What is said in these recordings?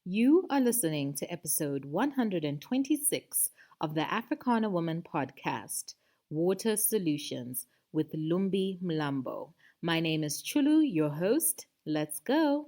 You are listening to episode 126 of the Africana Woman podcast, Water Solutions with Lumbie Mlambo. My name is Chulu, your host. Let's go.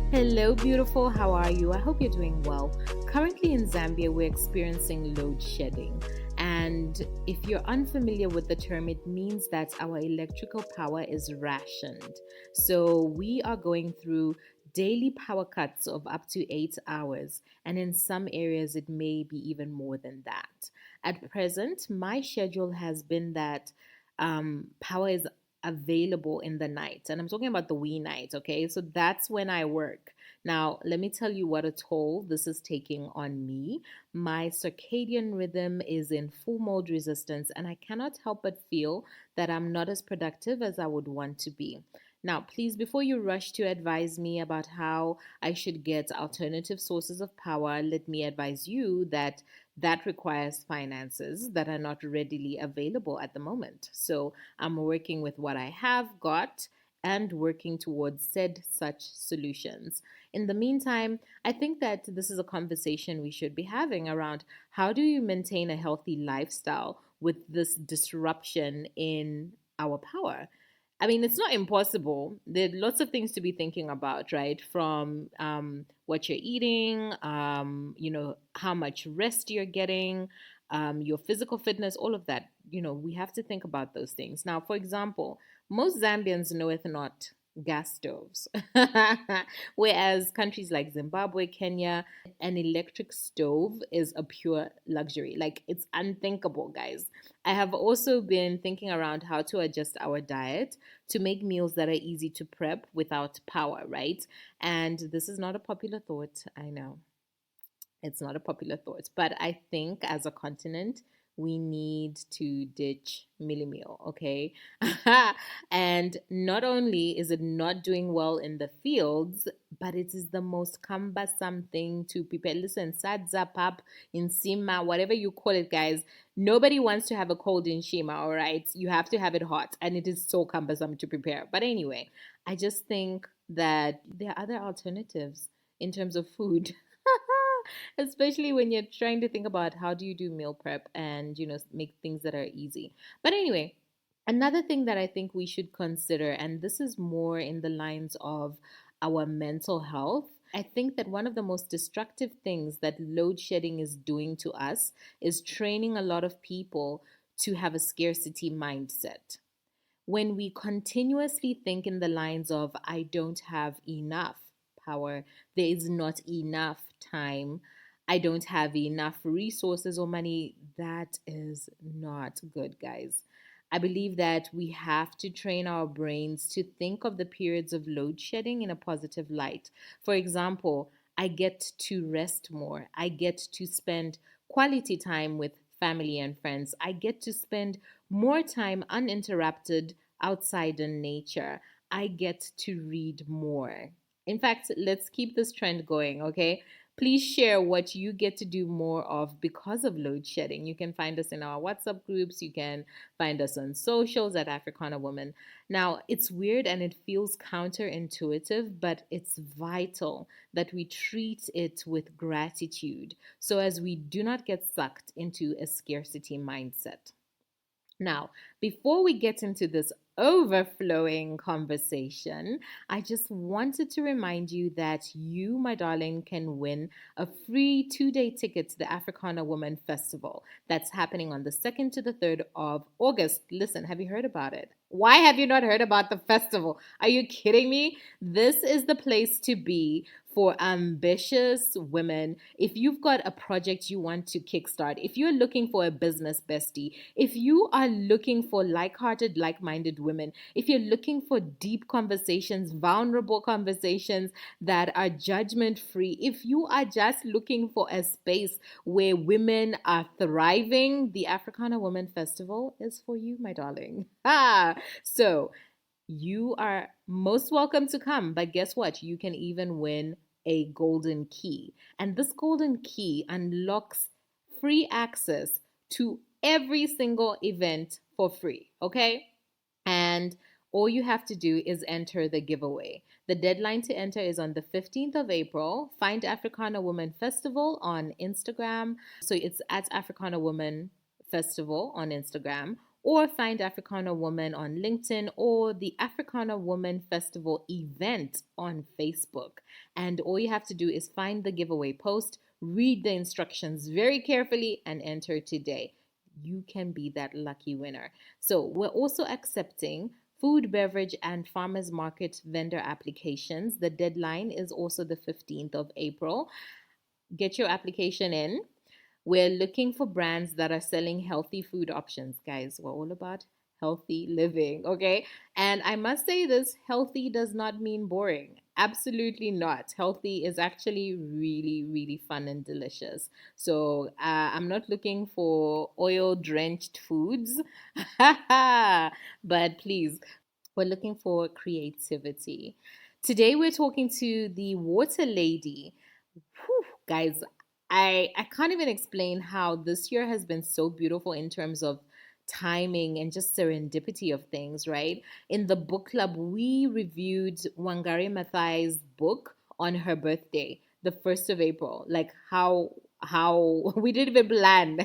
Hello, beautiful. How are you? I hope you're doing well. Currently in Zambia, we're experiencing load shedding. And if you're unfamiliar with the term, it means that our electrical power is rationed. So we are going through daily power cuts of up to 8 hours. And in some areas, it may be even more than that. At present, my schedule has been that power is available in the night. And I'm talking about the wee night, okay? So that's when I work. Now, let me tell you what a toll this is taking on me. My circadian rhythm is in full mode resistance, and I cannot help but feel that I'm not as productive as I would want to be. Now, please, before you rush to advise me about how I should get alternative sources of power, let me advise you that requires finances that are not readily available at the moment. So I'm working with what I have got and working towards said such solutions. In the meantime, I think that this is a conversation we should be having around how do you maintain a healthy lifestyle with this disruption in our power? I mean, it's not impossible. There are lots of things to be thinking about, right? From what you're eating, how much rest you're getting, your physical fitness, all of that. We have to think about those things. Now, for example, most Zambians knoweth not gas stoves, whereas countries like Zimbabwe, Kenya, an electric stove is a pure luxury. Like, it's unthinkable, guys. I have also been thinking around how to adjust our diet to make meals that are easy to prep without power, right? And this is not a popular thought, I know. It's not a popular thought, but I think as a continent, we need to ditch milli meal, okay? And not only is it not doing well in the fields, but it is the most cumbersome thing to prepare. Listen, sadza pap, insima, whatever you call it, guys. Nobody wants to have a cold in Shima, all right? You have to have it hot, and it is so cumbersome to prepare. But anyway, I just think that there are other alternatives in terms of food. Especially when you're trying to think about how do you do meal prep and make things that are easy. But anyway, another thing that I think we should consider, and this is more in the lines of our mental health, I think that one of the most destructive things that load shedding is doing to us is training a lot of people to have a scarcity mindset. When we continuously think in the lines of, I don't have enough power, there is not enough time, I don't have enough resources or money, that is not good, guys. I believe that we have to train our brains to think of the periods of load shedding in a positive light. For example, I get to rest more. I get to spend quality time with family and friends. I get to spend more time uninterrupted outside in nature. I get to read more. In fact, let's keep this trend going, okay? Please share what you get to do more of because of load shedding. You can find us in our WhatsApp groups. You can find us on socials at Africana Woman. Now, it's weird and it feels counterintuitive, but it's vital that we treat it with gratitude so as we do not get sucked into a scarcity mindset. Now, before we get into this overflowing conversation, I just wanted to remind you that you, my darling, can win a free 2-day ticket to the Africana Woman Festival that's happening on the 2nd to the 3rd of August. Listen, have you heard about it? Why have you not heard about the festival? Are you kidding me? This is the place to be for ambitious women. If you've got a project you want to kickstart, if you're looking for a business bestie, if you are looking for like-hearted, like-minded women, if you're looking for deep conversations, vulnerable conversations that are judgment-free, if you are just looking for a space where women are thriving, the Africana Women Festival is for you, my darling. So you are most welcome to come, but guess what? You can even win a golden key. And this golden key unlocks free access to every single event for free, okay? And all you have to do is enter the giveaway. The deadline to enter is on the 15th of April. Find Africana Woman Festival on Instagram. So it's at Africana Woman Festival on Instagram, or find Africana Woman on LinkedIn, or the Africana Woman Festival event on Facebook. And all you have to do is find the giveaway post, read the instructions very carefully, and enter today. You can be that lucky winner. So, we're also accepting food, beverage, and farmers market vendor applications. The deadline is also the 15th of April. Get your application in. We're looking for brands that are selling healthy food options, guys. We're all about healthy living, okay? And I must say this, healthy does not mean boring. Absolutely not. Healthy is actually really, really fun and delicious. So I'm not looking for oil drenched foods, but please, we're looking for creativity. Today, we're talking to the water lady. Whew, guys, I can't even explain how this year has been so beautiful in terms of timing and just serendipity of things, right? In the book club, we reviewed Wangari Maathai's book on her birthday, the 1st of April. Like how we didn't even plan.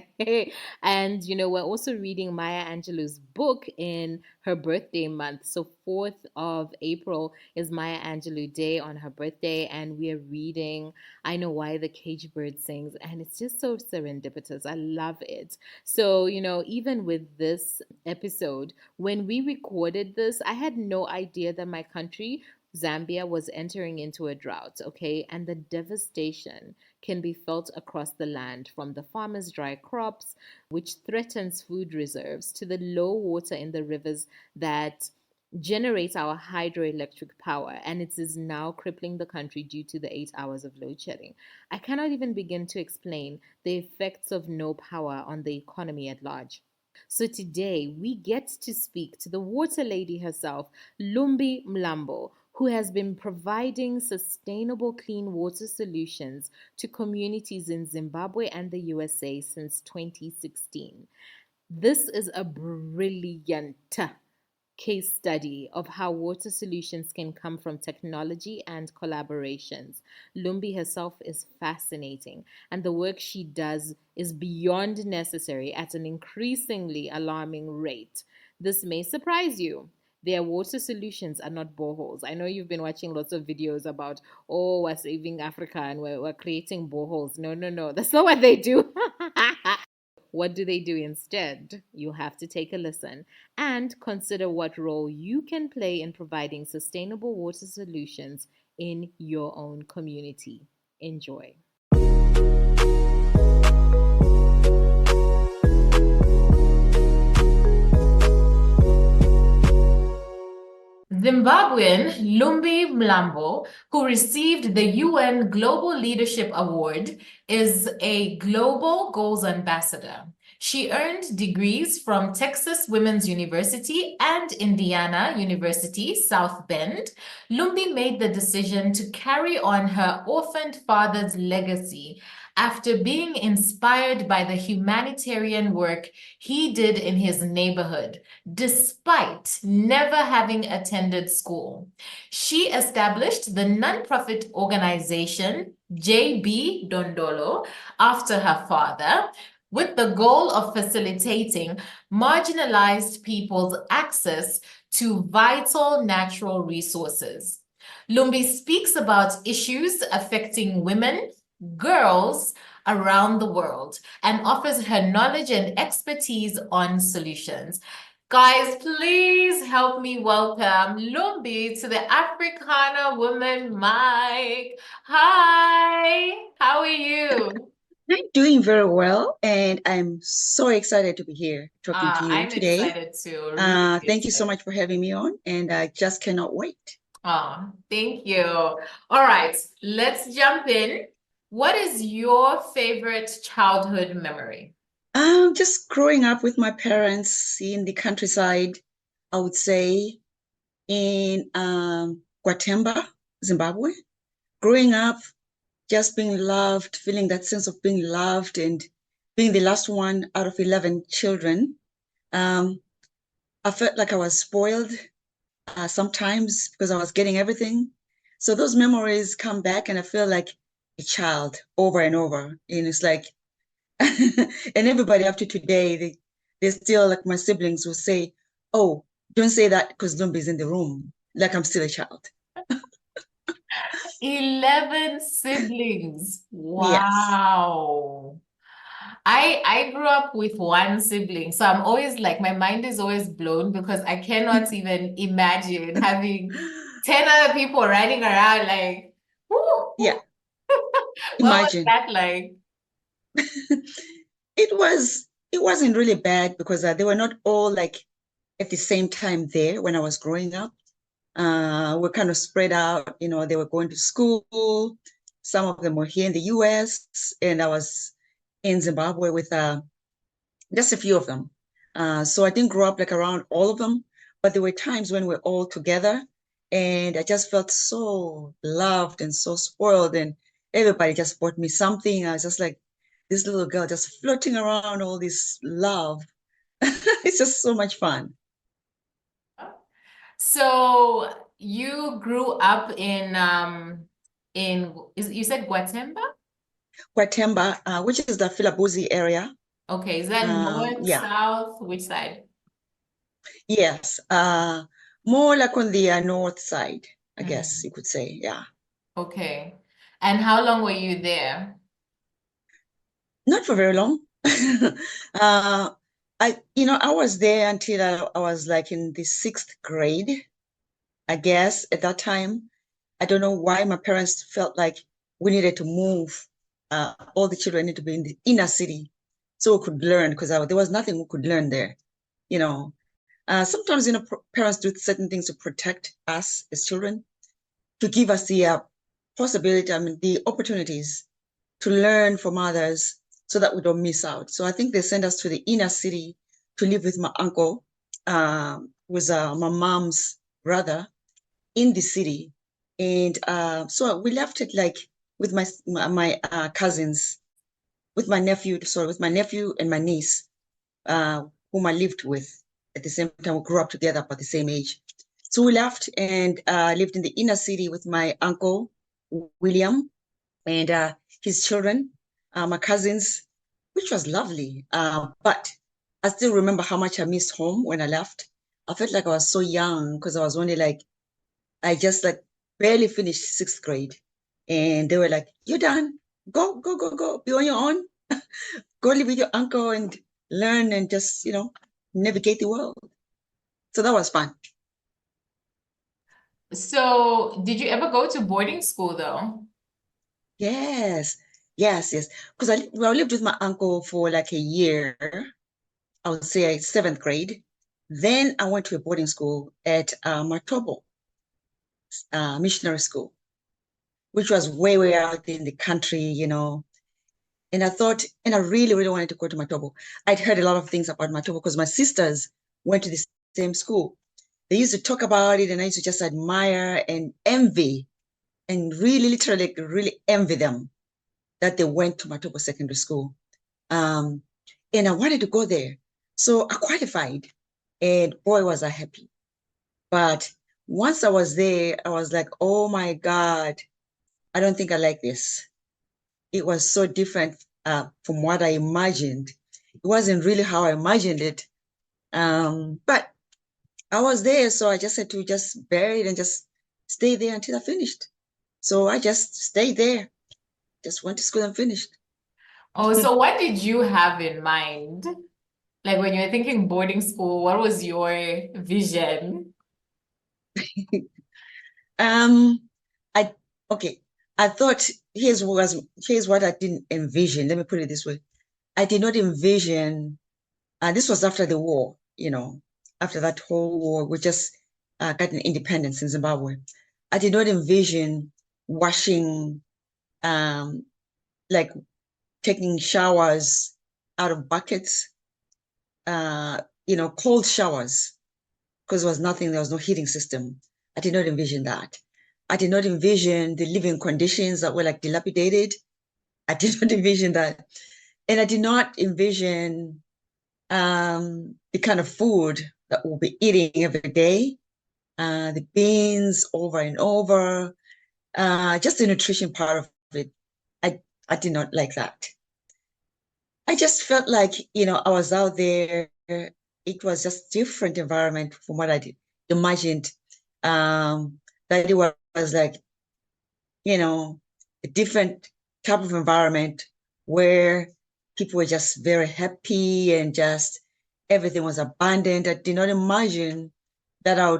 And we're also reading Maya Angelou's book in her birthday month. So 4th of April is Maya Angelou Day on her birthday, and we are reading I Know Why the Cage Bird Sings, and it's just so serendipitous. I love it. So, even with this episode, when we recorded this, I had no idea that my country, Zambia, was entering into a drought, okay? And the devastation can be felt across the land, from the farmers' dry crops, which threatens food reserves, to the low water in the rivers that generate our hydroelectric power, and it is now crippling the country due to the 8 hours of load shedding. I cannot even begin to explain the effects of no power on the economy at large. So today we get to speak to the water lady herself, Lumbie Mlambo, who has been providing sustainable clean water solutions to communities in Zimbabwe and the USA since 2016. This is a brilliant case study of how water solutions can come from technology and collaborations. Lumbie herself is fascinating, and the work she does is beyond necessary at an increasingly alarming rate. This may surprise you. Their water solutions are not boreholes. I know you've been watching lots of videos about, oh, we're saving Africa and we're creating boreholes. No, no, no. That's not what they do. What do they do instead? You have to take a listen and consider what role you can play in providing sustainable water solutions in your own community. Enjoy. Zimbabwean Lumbie Mlambo, who received the UN Global Leadership Award, is a Global Goals Ambassador. She earned degrees from Texas Women's University and Indiana University, South Bend. Lumbie made the decision to carry on her orphaned father's legacy after being inspired by the humanitarian work he did in his neighborhood, despite never having attended school. She established the nonprofit organization JB Dondolo after her father, with the goal of facilitating marginalized people's access to vital natural resources. Lumbie speaks about issues affecting women, girls around the world, and offers her knowledge and expertise on solutions. Guys, please help me welcome Lumbie to the Africana Woman mic. Hi, how are you? I'm doing very well, and I'm so excited to be here talking to you I'm today. excited too. Really Thank you so excited. much for having me on, and I just cannot wait. Oh, thank you. All right, let's jump in. What is your favorite childhood memory? Just growing up with my parents in the countryside, I would say in Guatemala, Zimbabwe. Growing up, just being loved, feeling that sense of being loved and being the last one out of 11 children, um, I felt like I was spoiled sometimes because I was getting everything. So those memories come back and I feel like a child over and over. And it's like, and everybody up to today, they still, like my siblings will say, oh, don't say that because Lumbie's in the room. Like I'm still a child. 11 siblings. Yes. Wow. I grew up with one sibling, so I'm always like my mind is always blown because I cannot even imagine having 10 other people running around like, whoo, Yeah. what was Imagine. that like? It wasn't really bad because they were not all like at the same time there when I was growing up. We're kind of spread out, they were going to school. Some of them were here in the US, and I was in Zimbabwe with just a few of them. So I didn't grow up like around all of them, but there were times when we're all together, and I just felt so loved and so spoiled, and everybody just bought me something. I was just like this little girl just floating around all this love. It's just so much fun. So you grew up in you said Guatemala? Guatemala, which is the Filabuzi area. Okay, is that north, Yeah, south, which side? yes. More like on the north side, I guess Mhm. you could say. Yeah. Okay. And how long were you there? Not for very long. uh, I was there until I was like in the sixth grade, I guess, at that time. I don't know why my parents felt like we needed to move. All the children need to be in the inner city so we could learn because there was nothing we could learn there, you know. Sometimes, parents do certain things to protect us as children, to give us the possibility, I mean, the opportunities to learn from others so that we don't miss out. So I think they sent us to the inner city to live with my uncle, who was my mom's brother in the city. And so we left it like with my cousins, with my nephew and my niece, whom I lived with at the same time. We grew up together about the same age. So we left and lived in the inner city with my uncle, William, and his children, my cousins, which was lovely. But I still remember how much I missed home when I left. I felt like I was so young because I was only like, I just like barely finished sixth grade. And they were like, you're done. Go, go, go, go. Be on your own. Go live with your uncle and learn and just, navigate the world. So that was fun. So did you ever go to boarding school though? Yes, yes, yes. Because I lived with my uncle for like a year. I would say seventh grade. Then I went to a boarding school at Matobo Missionary School, which was way, way out in the country. And I thought, and I really, really wanted to go to Matobo. I'd heard a lot of things about Matobo because my sisters went to the same school. They used to talk about it, and I used to just admire and envy, and really, literally, like, really envy them that they went to Matobo Secondary School. Um, and I wanted to go there. So I qualified, and boy, was I happy. But once I was there, I was like, oh my God, I don't think I like this. It was so different from what I imagined. It wasn't really how I imagined it. But I was there, so I just had to just bear it and just stay there until I finished. So I just stayed there, just went to school and finished. Oh, so what did you have in mind? Like when you were thinking boarding school, what was your vision? Um, I okay. I thought here's what I didn't envision. Let me put it this way. I did not envision, and this was after the war, after that whole war, we just got an independence in Zimbabwe. I did not envision washing, um, like taking showers out of buckets, cold showers, because there was no heating system. I did not envision that. I did not envision the living conditions that were like dilapidated. I did not envision that. And I did not envision the kind of food that we'll be eating every day, the beans over and over, just the nutrition part of it. I did not like that. I just felt like, I was out there. It was just different environment from what I did, imagined. That it was like, a different type of environment where people were just very happy and just everything was abundant. I did not imagine that I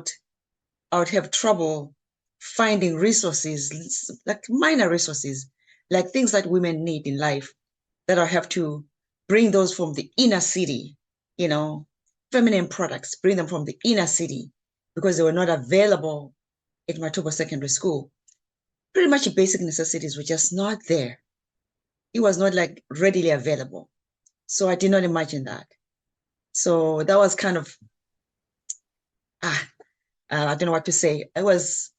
would have trouble finding resources, like minor resources, like things that women need in life, that I have to bring those from the inner city, you know, feminine products, bring them from the inner city because they were not available at Matobo Secondary School. Pretty much the basic necessities were just not there. It was not like readily available. So I did not imagine that. So that was kind of, ah, I don't know what to say. It was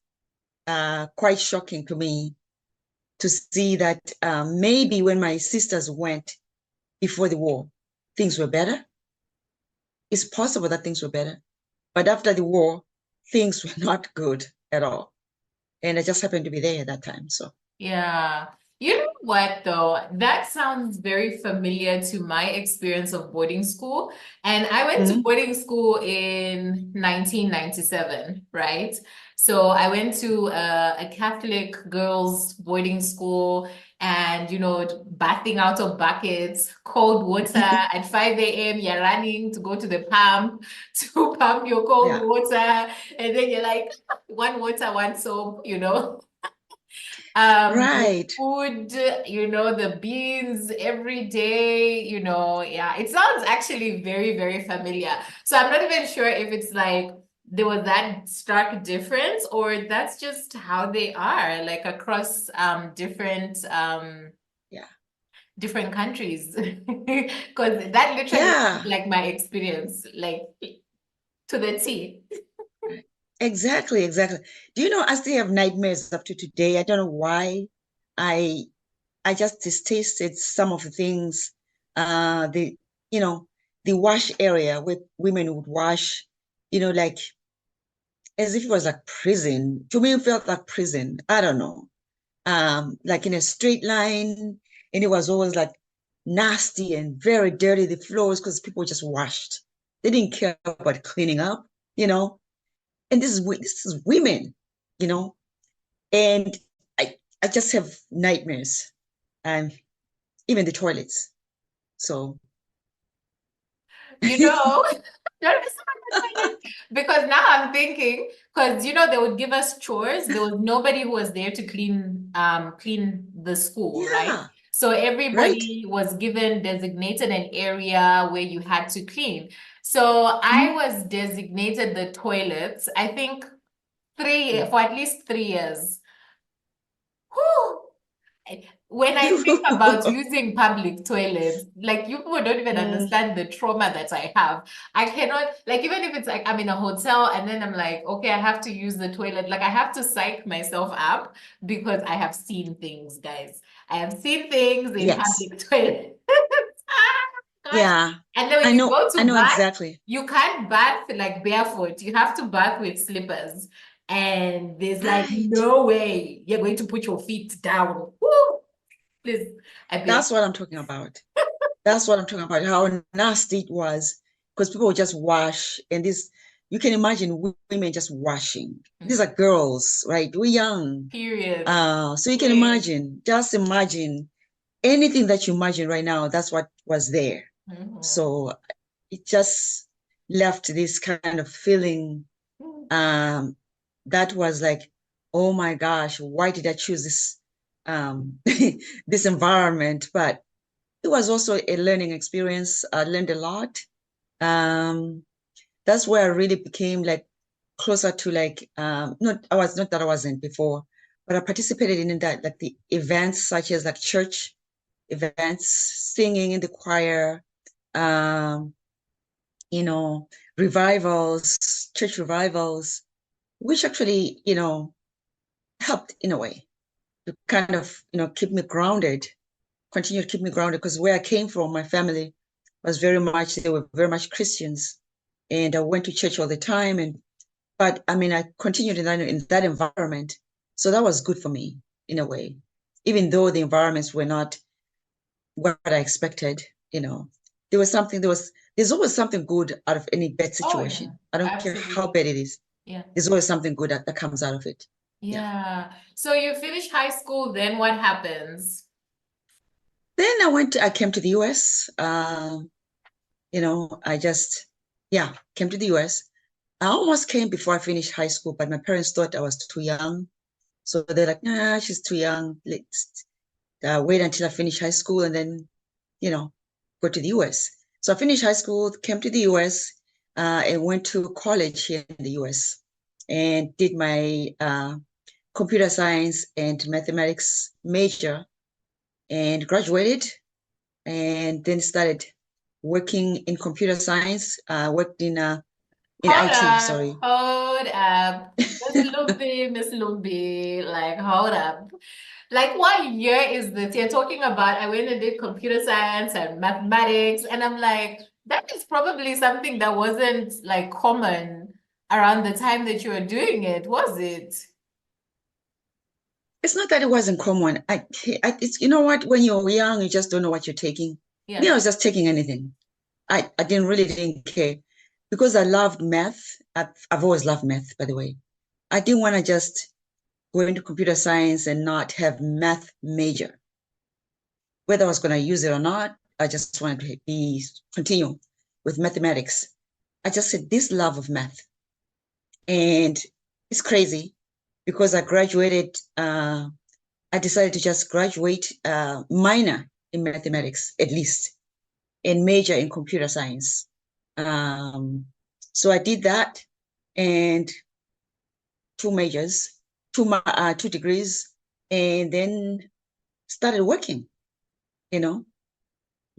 quite shocking to me to see that maybe when my sisters went before the war, things were better. It's possible that things were better. But after the war, things were not good at all. And I just happened to be there at that time. So, Yeah. You know what, though? That sounds very familiar to my experience of boarding school. And I went to mhm. boarding school in 1997, right? So I went to a Catholic girls' boarding school and, bathing out of buckets, cold water at 5 a.m. You're running to go to the pump to pump your cold Yeah, water. And then you're like, one water, one soap. The right. food, the beans every day, yeah, it sounds actually very, very familiar. So I'm not even sure if it's like there was that stark difference or that's just how they are, like across Yeah. different countries. Because that literally is Yeah. like my experience, like to the T. Right. Exactly, exactly. Do you know, I still have nightmares up to today. I don't know why. I I just tasted some of the things, the, you know, the wash area where women would wash, like as if it was like prison. To me, it felt like prison. I don't know. Like in a straight line, and it was always like nasty and very dirty, the floors, because people just washed. They didn't care about cleaning up, you know. And this is women, you know, and I just have nightmares, and even the toilets. So You know, don't be so much because now I'm thinking, because they would give us chores. There was nobody who was there to clean the school, right? yeah, So right. everybody was given designated an area where you had to clean. So I Mhm. was designated the toilets, I think Yeah. for at least 3 years. Whew. When I think about using public toilets, like you people don't even Mm, understand the trauma that I have. I cannot, like, even if it's like I'm in a hotel and then I'm like, okay, I have to use the toilet, like I have to psych myself up because I have seen things, guys. I have seen things in yes. public toilets. Gosh. Yeah. And then when I you know, go I to know bath, exactly. you can't bath like barefoot. You have to bath with slippers. And there's like Right. no way you're going to put your feet down. Woo! Please, I beg. That's what I'm talking about. That's what I'm talking about, how nasty it was. Because people would just wash, and this, you can imagine women just washing. These are girls, right? We're young. Period. So you can Wait. imagine, just imagine anything that you imagine right now, that's what was there. Mhm. So it just left this kind of feeling um, that was like, oh my gosh, why did I choose this this environment? But it was also a learning experience. I learned a lot. Um, that's where I really became like closer to like not I was not that I wasn't before, but I participated in that like the events such as like church events, singing in the choir, um, you know, revivals, church revivals, which actually, helped in a way to kind of, keep me grounded continued to keep me grounded, because where I came from, my family was they were very much Christians. And I went to church all the time. But I mean, I continued in that environment. So that was good for me in a way, even though the environments were not what I expected, there's always something good out of any bad Oh, yeah, situation. I don't care how absolutely. bad it is. Yeah. There's always something good that comes out of it. Yeah. Yeah. So you finish high school, then what happens? Then I came to the US. I just, came to the US. I almost came before I finished high school, but my parents thought I was too young. So they're like, nah, she's too young. Let's wait until I finish high school and then, go to the US. So I finished high school, came to the US, and went to college here in the US and did my computer science and mathematics major and graduated, and then started working in computer science, worked in Hold IT, up, sorry. hold up. Miss Lumbie, like, hold up. Like, what year is this? You're talking about, I went and did computer science and mathematics, and I'm like, that is probably something that wasn't like common around the time that you were doing it, was it? It's not that it wasn't common. It's, you know what? When you're young, you just don't know what you're taking. Yeah. Me, I was just taking anything. I didn't care because I loved math. I've always loved math, by the way. I didn't want to just go into computer science and not have math major. Whether I was going to use it or not, I just wanted to continue with mathematics. I just said this love of math. And it's crazy because I graduated, I decided to just graduate minor in mathematics, at least, and major in computer science. So I did that, and two majors, two degrees, and then started working,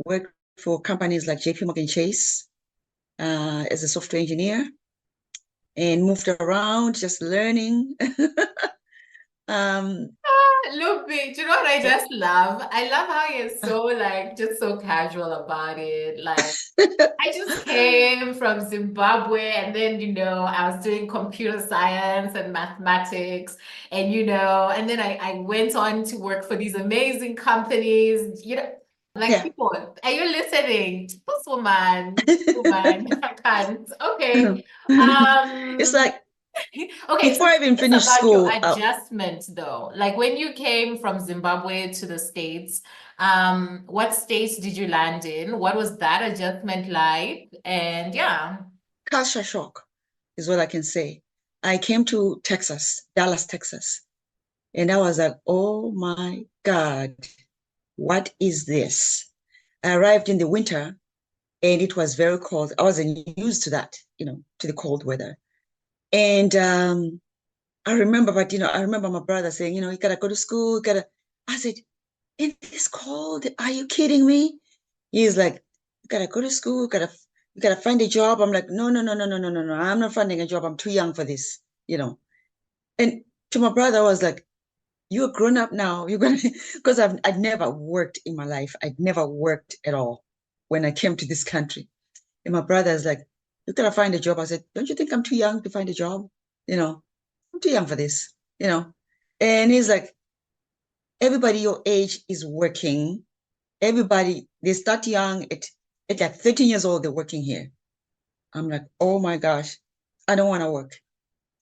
worked for companies like JP Chase as a software engineer, and moved around just learning. Lumpy, do you know what I just love? I love how you're so like just so casual about it. Like I just came from Zimbabwe and then I was doing computer science and mathematics and and then I went on to work for these amazing companies, like Yeah. people, are you listening? This woman, I can't. Okay. It's like Okay, so before I tell even us finished about your school, adjustment though. Like when you came from Zimbabwe to the States, what states did you land in? What was that adjustment like? And yeah. culture shock is what I can say. I came to Texas, Dallas, Texas, and I was like, oh my God, what is this? I arrived in the winter and it was very cold. I wasn't used to that, to the cold weather. And I remember my brother saying, you gotta go to school, I said, in this cold, are you kidding me? He's like, you gotta go to school, you gotta find a job. I'm like, no, no, no, no, no, no, no, no. I'm not finding a job. I'm too young for this. And to my brother, I was like, you're grown up now. You're gonna because I'd never worked in my life. I'd never worked at all when I came to this country. And my brother is like, you gotta find a job. I said, don't you think I'm too young to find a job? I'm too young for this. And he's like, everybody your age is working. Everybody, they start young at like 13 years old, they're working here. I'm like, oh my gosh, I don't want to work.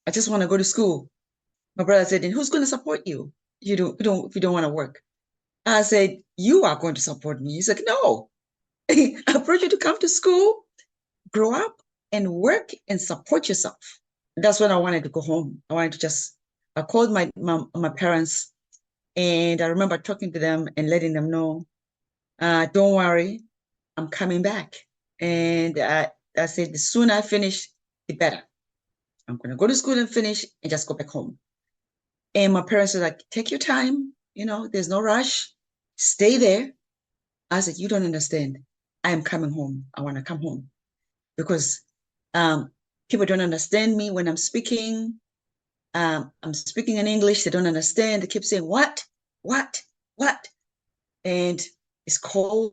I just want to go to school. My brother said, and who's going to support you? If you don't want to work. I said, you are going to support me. He's like, no, I approach you to come to school, grow up and work and support yourself. That's when I wanted to go home. I called my parents, and I remember talking to them and letting them know, don't worry, I'm coming back. And I said, the sooner I finish, the better. I'm going to go to school and finish and just go back home. And my parents were like, take your time. There's no rush. Stay there. I said, you don't understand. I am coming home. I want to come home because people don't understand me when I'm speaking. I'm speaking in English. They don't understand. They keep saying, what? And it's cold,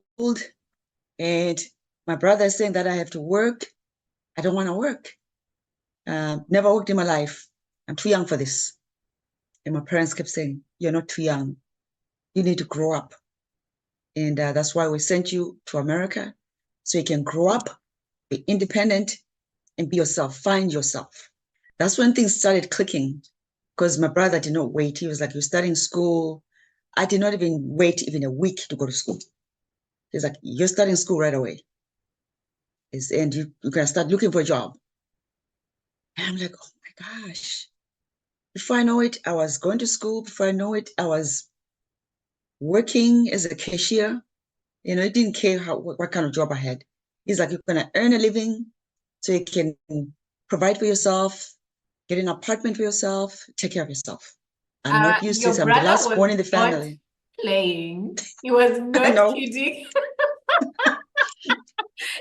and my brother is saying that I have to work. I don't want to work. Never worked in my life. I'm too young for this. And my parents kept saying, you're not too young. You need to grow up. And that's why we sent you to America, so you can grow up, be independent, and be yourself, find yourself. That's when things started clicking, because my brother did not wait. He was like, you're starting school. I did not even wait even a week to go to school. He's like, you're starting school right away. And you're going to start looking for a job. And I'm like, oh my gosh. Before I know it, I was going to school. Before I know it, I was working as a cashier. You know, he didn't care what kind of job I had. He's like, you're going to earn a living so you can provide for yourself, get an apartment for yourself, take care of yourself. I'm not used to Your this. I'm the brother last born was in the not family. playing. He was I not know. kidding.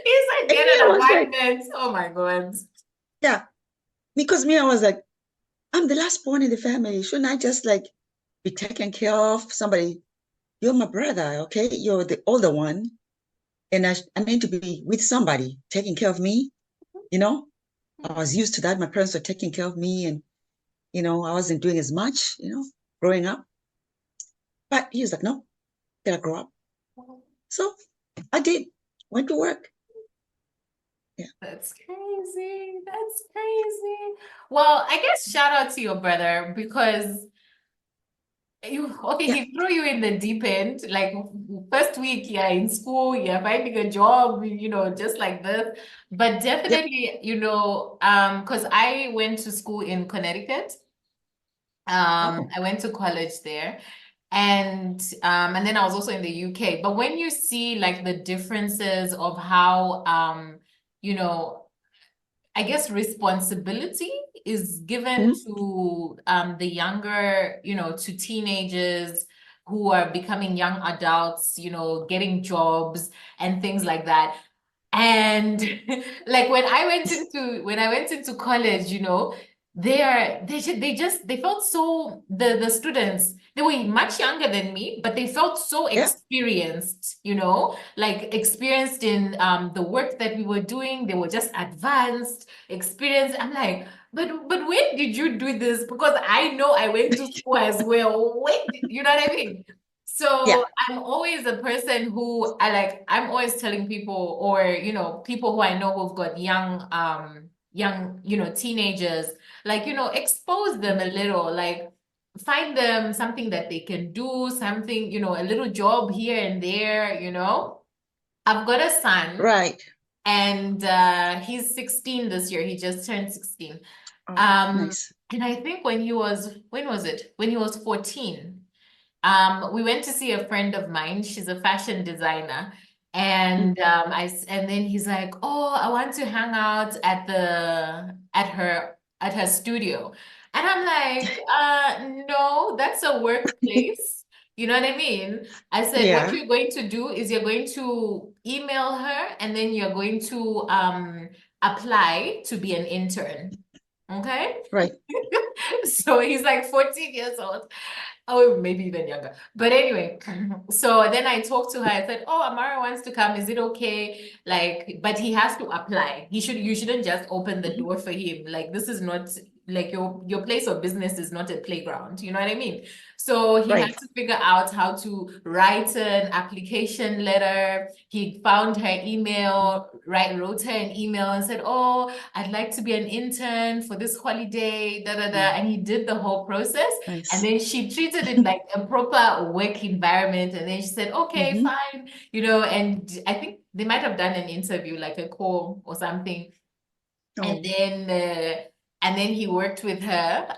He said, And get me, I an was like, apartment. Oh my God. yeah. Because me, I was like, I'm the last born in the family. Shouldn't I just like be taken care of? Somebody, you're my brother, okay? You're the older one. And I need to be with somebody taking care of me, you know? I was used to that. My parents were taking care of me, and, you know, I wasn't doing as much, you know, growing up. But he was like, no, gotta grow up. So I did, went to work. Yeah. That's crazy. That's crazy. Well, I guess shout out to your brother because Yeah. he threw you in the deep end. Like first week, you're in school, you're finding a job, just like this. But Yep. definitely, because I went to school in Connecticut. Oh, I went to college there. And then I was also in the UK. But when you see like the differences of how you know I guess responsibility is given mhm. to the younger, to teenagers who are becoming young adults, getting jobs and things like that. And like when I went into college, they felt so the students, they were much younger than me, but they felt so Yeah. experienced, like experienced in the work that we were doing. They were just advanced, experienced. I'm like, but when did you do this? Because I know I went to school as well. You know what I mean? Yeah. So I'm always a person who I'm always telling people, or people who I know who've got young teenagers, like expose them a little, like find them something that they can do, something, a little job here and there. I've got a son, Right. and he's 16 this year. He just turned 16. Oh, um nice. and I think when was it, when he was 14, we went to see a friend of mine. She's a fashion designer. Mm. And then he's like, "Oh, I want to hang out at her studio." And I'm like, no, that's a workplace. You know what I mean? I said, what Yeah. you're going to do is you're going to email her, and then you're going to apply to be an intern. Okay? Right. So he's like 14 years old. Oh, maybe even younger. But anyway, so then I talked to her. I said, "Oh, Amara wants to come. Is it okay? Like, but he has to apply. You shouldn't just open the Mhm. door for him. Like, this is not like your place of business is not a playground. You know what I mean?" So he had Right. to figure out how to write an application letter. He found her email, wrote her an email and said, "Oh, I'd like to be an intern for this holiday, da da da." Mm. And he did the whole process. And Nice. then she treated it like a proper work environment. And then she said, "Okay, Hmm. fine." And I think they might have done an interview, like a call or something. And Oh, then he worked with her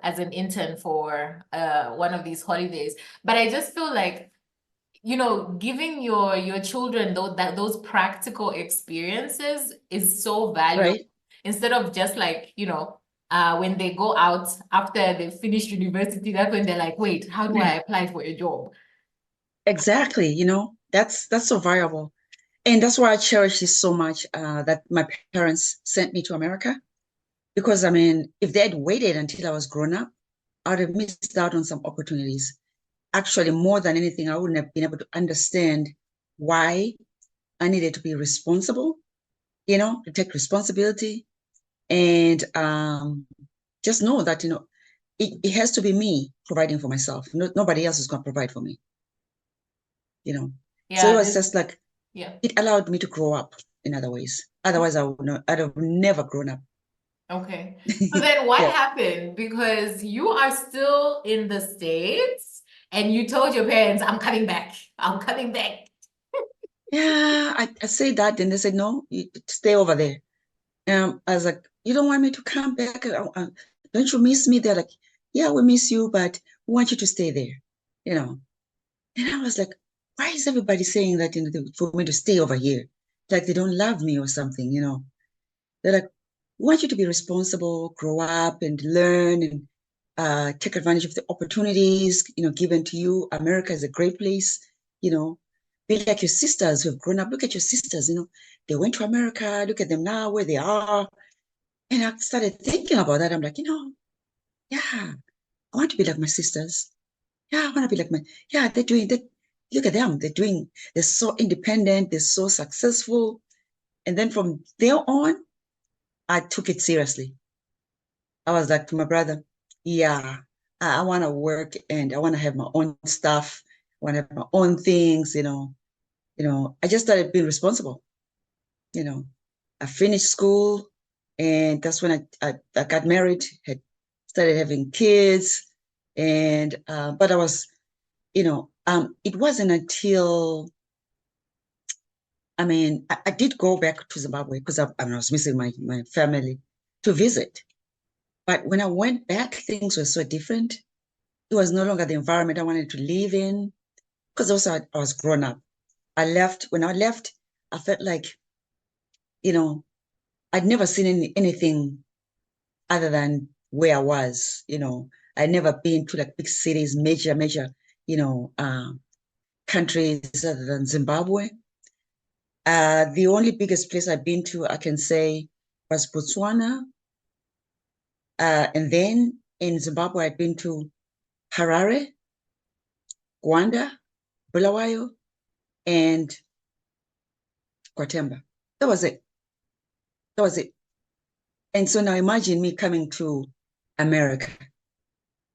as an intern for one of these holidays. But I just feel like, giving your children those practical experiences is so valuable, right. instead of just like, when they go out after they finish university, that's when they're like, "Wait, how do I Yeah. apply for a job?" Exactly. You know, that's so valuable. And that's why I cherish this so much, that my parents sent me to America. Because I mean, if they had waited until I was grown up, I would have missed out on some opportunities. actually, more than anything, I wouldn't have been able to understand why I needed to be responsible, to take responsibility and just know that, it has to be me providing for myself. Nobody else is going to provide for me, So Yeah, it was just like, yeah. it allowed me to grow up in other ways. Otherwise, I'd have never grown up. Okay. So then what Yeah. happened? Because you are still in the States and you told your parents, I'm coming back. I'm coming back. Yeah, I said that, and they said, no, you stay over there. I was like, you don't want me to come back? Don't you miss me? They're like, yeah, we miss you, but we want you to stay there. And I was like, why is everybody saying that, for me to stay over here? Like they don't love me or something, They're like, we want you to be responsible, grow up and learn and take advantage of the opportunities, given to you. America is a great place, be like your sisters who have grown up. Look at your sisters, they went to America. Look at them now, where they are. And I started thinking about that. I'm like, yeah, I want to be like my sisters. Yeah, I want to be like yeah, they're doing that. Look at them. They're so independent. They're so successful. And then from there on, I took it seriously. I was like to my brother, yeah, I want to work and I want to have my own stuff. I want to have my own things, I just started being responsible. I finished school and that's when I got married, had started having kids. And, but I was, it wasn't until, I did go back to Zimbabwe because I was missing my family to visit. But when I went back, things were so different. It was no longer the environment I wanted to live in because also I was grown up. When I left, I felt like, I'd never seen anything other than where I was, I'd never been to like big cities, major, countries other than Zimbabwe. The only biggest place I've been to, I can say, was Botswana. And then in Zimbabwe, I'd been to Harare, Rwanda, Bulawayo, and Guatemala. That was it. That was it. And so now imagine me coming to America.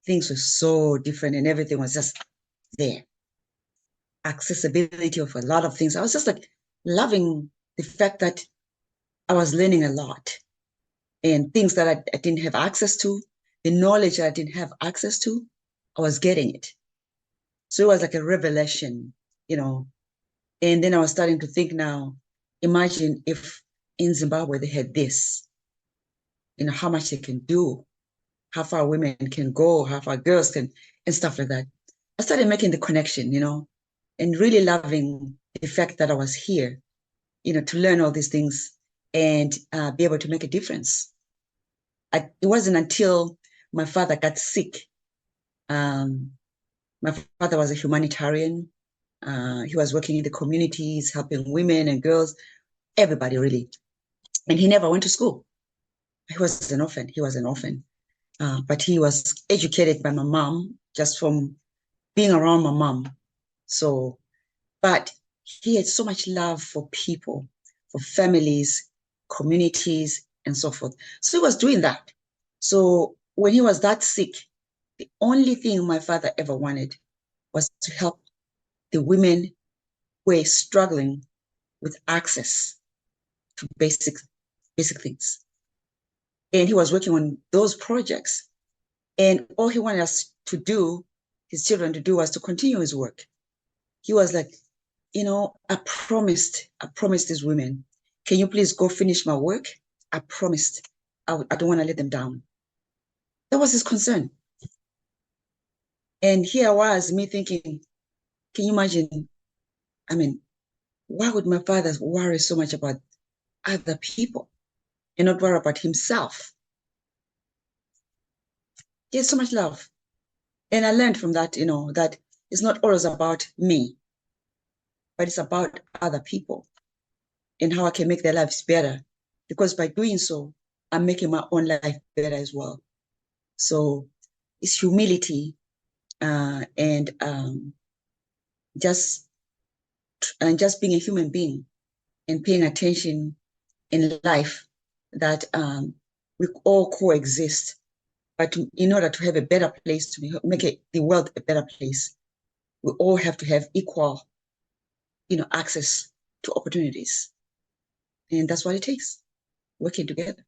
Things were so different and everything was just there. Accessibility of a lot of things. I was just like loving the fact that I was learning a lot and things that I didn't have access to, the knowledge that I didn't have access to, I was getting it. So it was like a revelation, And then I was starting to think now, imagine if in Zimbabwe they had this, how much they can do, how far women can go, how far girls can, and stuff like that. I started making the connection, and really loving the fact that I was here, to learn all these things and be able to make a difference. It wasn't until my father got sick. My father was a humanitarian. He was working in the communities, helping women and girls, everybody really. And he never went to school. He was an orphan. But he was educated by my mom just from being around my mom. So, but he had so much love for people, for families, communities, and so forth. So he was doing that. So when he was that sick, the only thing my father ever wanted was to help the women who were struggling with access to basic things. And he was working on those projects. And all he wanted us to do, his children to do, was to continue his work. He was like, I promised these women, can you please go finish my work? I promised. I don't want to let them down. That was his concern. And here was me thinking, can you imagine? Why would my father worry so much about other people and not worry about himself? He has so much love. And I learned from that, that it's not always about me, but it's about other people and how I can make their lives better. Because by doing so, I'm making my own life better as well. So it's humility and just being a human being and paying attention in life that we all coexist. But in order to have a better place, to make the world a better place, we all have to have equal, access to opportunities. And that's what it takes, working together.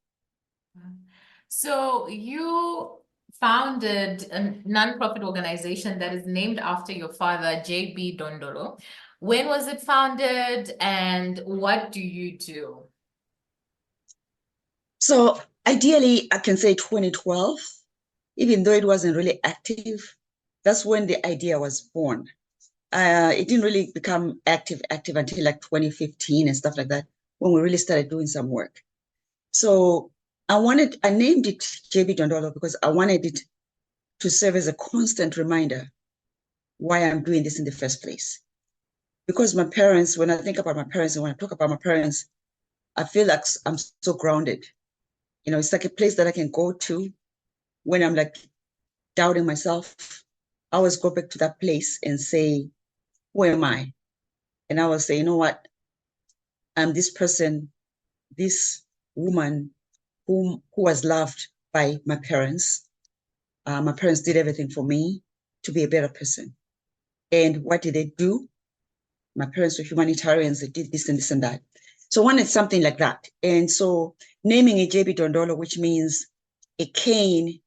So you founded a nonprofit organization that is named after your father, JB Dondolo. When was it founded and what do you do? So ideally, I can say 2012, even though it wasn't really active, that's when the idea was born. It didn't really become active until like 2015 and stuff like that, when we really started doing some work. So I named it JB Dondolo because I wanted it to serve as a constant reminder why I'm doing this in the first place. Because my parents, when I think about my parents and when I talk about my parents, I feel like I'm so grounded. It's like a place that I can go to when I'm like doubting myself. I always go back to that place and say, who am I? And I will say, you know what? I'm this person, this woman who was loved by my parents. My parents did everything for me to be a better person. And what did they do? My parents were humanitarians. They did this and this and that. So I wanted something like that. And so naming it JB Dondolo, which means a cane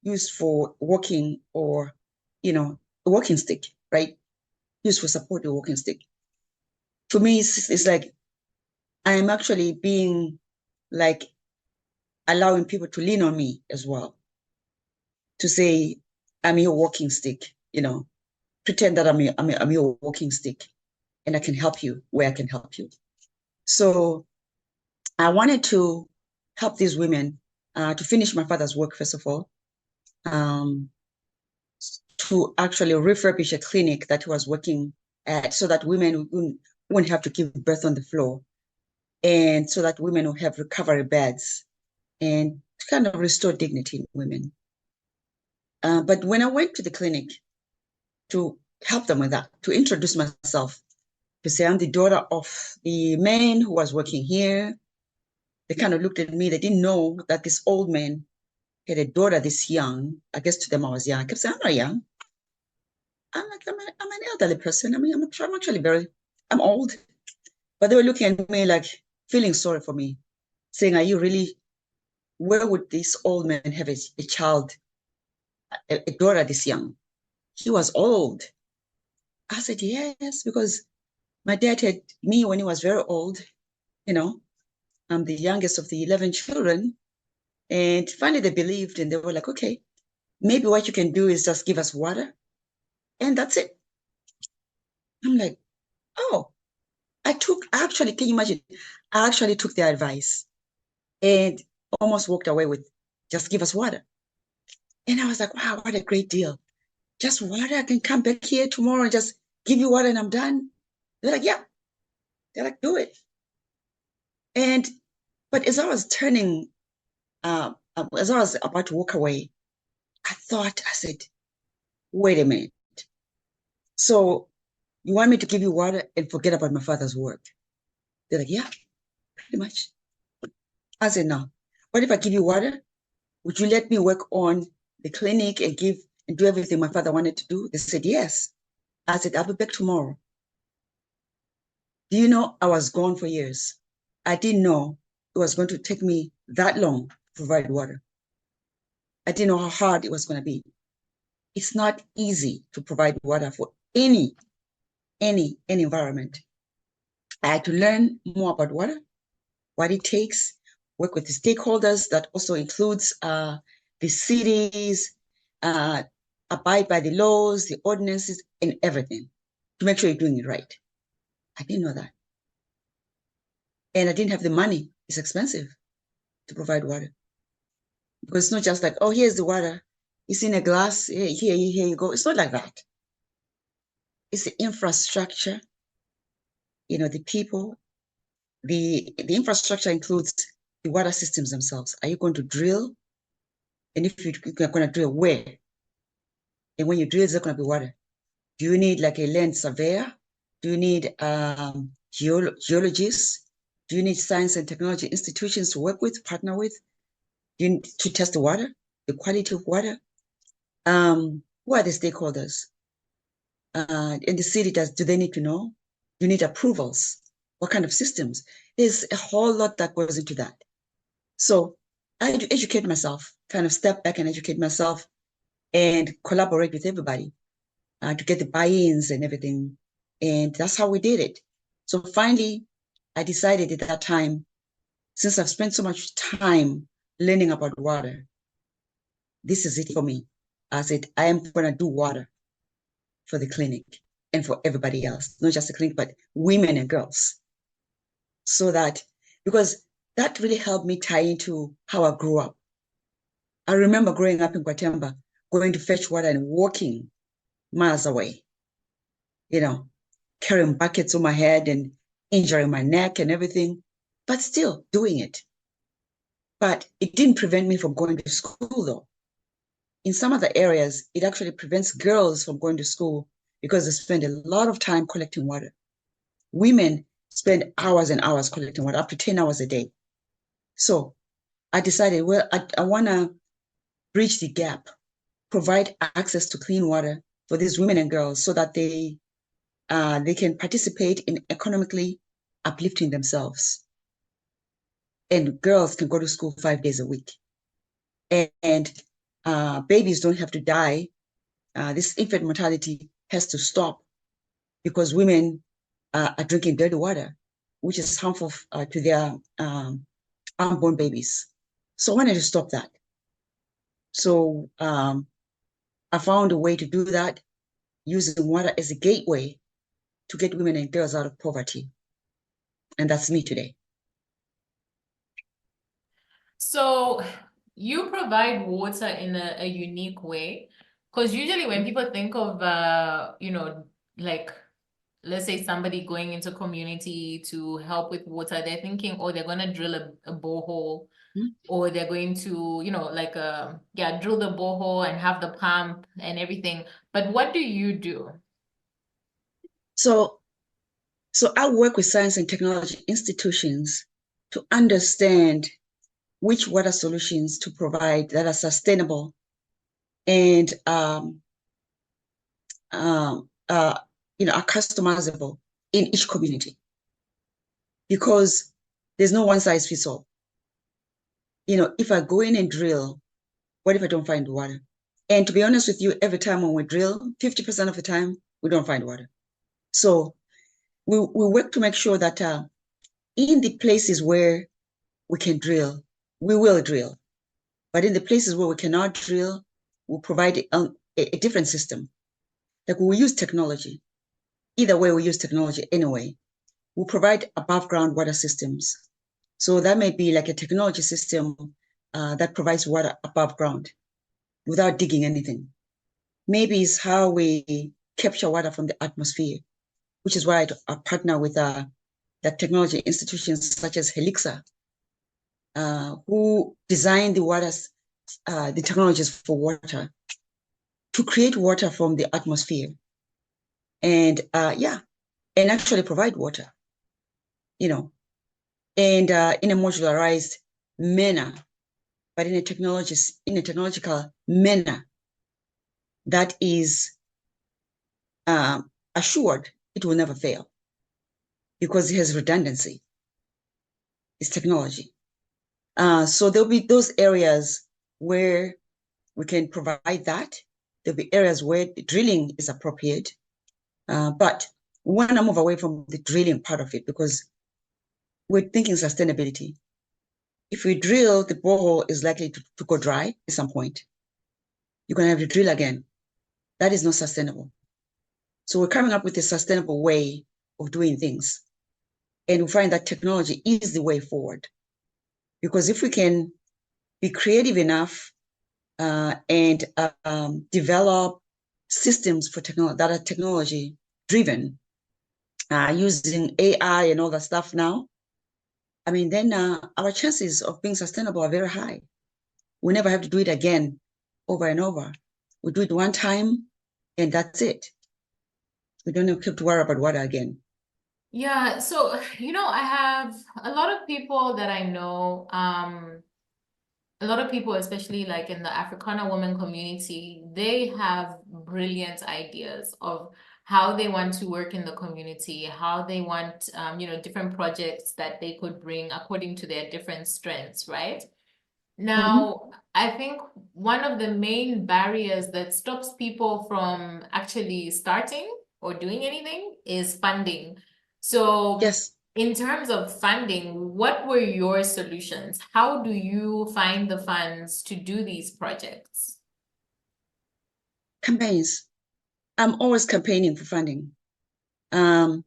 used for walking, or, a walking stick, right? Used for support, a walking stick. To me, it's like I'm actually being like allowing people to lean on me as well. To say, I'm your walking stick, pretend that I'm your walking stick and I can help you where I can help you. So I wanted to help these women to finish my father's work, first of all, to actually refurbish a clinic that he was working at so that women wouldn't have to give birth on the floor, and so that women will have recovery beds and to kind of restore dignity in women. But when I went to the clinic to help them with that, to introduce myself, to say I'm the daughter of the man who was working here, they kind of looked at me. They didn't know that this old man had a daughter this young. I guess to them I was young. I kept saying, I'm not young. I'm an elderly person. I mean, I'm actually I'm old. But they were looking at me like feeling sorry for me, saying, are you really, where would this old man have a child, a daughter this young? He was old. I said, yes, because my dad had me when he was very old. I'm the youngest of the 11 children. And finally they believed, and they were like, okay, maybe what you can do is just give us water. And that's it. I'm like, oh, can you imagine? I actually took their advice and almost walked away with just give us water. And I was like, wow, what a great deal. Just water. I can come back here tomorrow and just give you water and I'm done. They're like, yeah. They're like, do it. But as I was as I was about to walk away, I said, wait a minute. So you want me to give you water and forget about my father's work? They're like, yeah, pretty much. I said, no. What if I give you water? Would you let me work on the clinic and do everything my father wanted to do? They said, yes. I said, I'll be back tomorrow. Do you know I was gone for years? I didn't know it was going to take me that long to provide water. I didn't know how hard it was going to be. It's not easy to provide water for any environment. I had to learn more about water, what it takes, work with the stakeholders. That also includes the cities, abide by the laws, the ordinances, and everything to make sure you're doing it right. I didn't know that. And I didn't have the money. It's expensive to provide water. Because it's not just like, oh, here's the water. It's in a glass. Here you go. It's not like that. It's the infrastructure, the people. The infrastructure includes the water systems themselves. Are you going to drill? And if you're going to drill, where? And when you drill, there's going to be water. Do you need like a land surveyor? Do you need geologists? Do you need science and technology institutions to work with, partner with? Do you need to test the water, the quality of water? Who are the stakeholders? In the city, do they need to know? Do you need approvals? What kind of systems? There's a whole lot that goes into that. So I had to educate myself, kind of step back and educate myself and collaborate with everybody to get the buy-ins and everything. And that's how we did it. So finally, I decided at that time, since I've spent so much time learning about water, this is it for me. I said, I am going to do water for the clinic and for everybody else, not just the clinic, but women and girls. So that, because that really helped me tie into how I grew up. I remember growing up in Guatemala, going to fetch water and walking miles away, carrying buckets on my head and injuring my neck and everything, but still doing it. But it didn't prevent me from going to school, though. In some other areas, it actually prevents girls from going to school because they spend a lot of time collecting water. Women spend hours and hours collecting water, up to 10 hours a day. So I decided, well, I want to bridge the gap, provide access to clean water for these women and girls so that they can participate in economically uplifting themselves. And girls can go to school 5 days a week. And babies don't have to die. This infant mortality has to stop because women are drinking dirty water, which is harmful to their unborn babies. So I wanted to stop that. So I found a way to do that using water as a gateway to get women and girls out of poverty. And that's me today. So you provide water in a unique way, because usually when people think of, like, let's say somebody going into community to help with water, they're thinking, oh, they're going to drill a borehole, or they're going to, drill the borehole and have the pump and everything. But what do you do? So I work with science and technology institutions to understand which water solutions to provide that are sustainable and are customizable in each community, because there's no one size fits all. If I go in and drill, what if I don't find water? And to be honest with you, every time when we drill, 50% of the time, we don't find water. So we work to make sure that in the places where we can drill, we will drill. But in the places where we cannot drill, we'll provide a different system. Like we'll use technology. Either way, we use technology anyway. We'll provide above ground water systems. So that may be like a technology system that provides water above ground without digging anything. Maybe it's how we capture water from the atmosphere, which is why I partner with the technology institutions such as Helixa, who designed the technologies for water to create water from the atmosphere and actually provide water, and in a modularized manner, but in a technological manner that is assured it will never fail because it has redundancy. It's technology. So there'll be those areas where we can provide that. There'll be areas where the drilling is appropriate, but we want to move away from the drilling part of it because we're thinking sustainability. If we drill, the borehole is likely to go dry at some point. You're going to have to drill again. That is not sustainable. So we're coming up with a sustainable way of doing things. And we find that technology is the way forward. Because if we can be creative enough and develop systems for that are technology driven, using AI and all that stuff now, I mean, then our chances of being sustainable are very high. We never have to do it again over and over. We do it one time and that's it. We don't have to worry about water again. Yeah, so I have a lot of people that I know, a lot of people, especially like in the Africana women community, they have brilliant ideas of how they want to work in the community, how they want, different projects that they could bring according to their different strengths, right? Now, I think one of the main barriers that stops people from actually starting or doing anything is funding. So, Yes, in terms of funding, what were your solutions? How do you find the funds to do these projects? campaigns. I'm always campaigning for funding. Our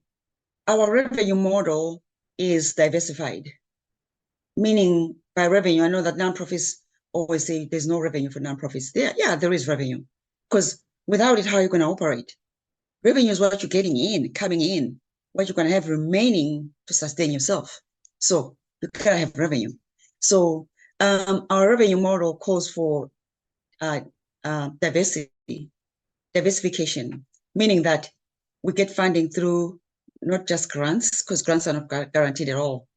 revenue model is diversified, meaning by revenue, I know that nonprofits always say there's no revenue for nonprofits. There is revenue, because without it, how are you going to operate? Revenue is what you're getting in, coming in, what you're going to have remaining to sustain yourself. So you gotta have revenue. So our revenue model calls for diversification, meaning that we get funding through not just grants, because grants are not guaranteed at all.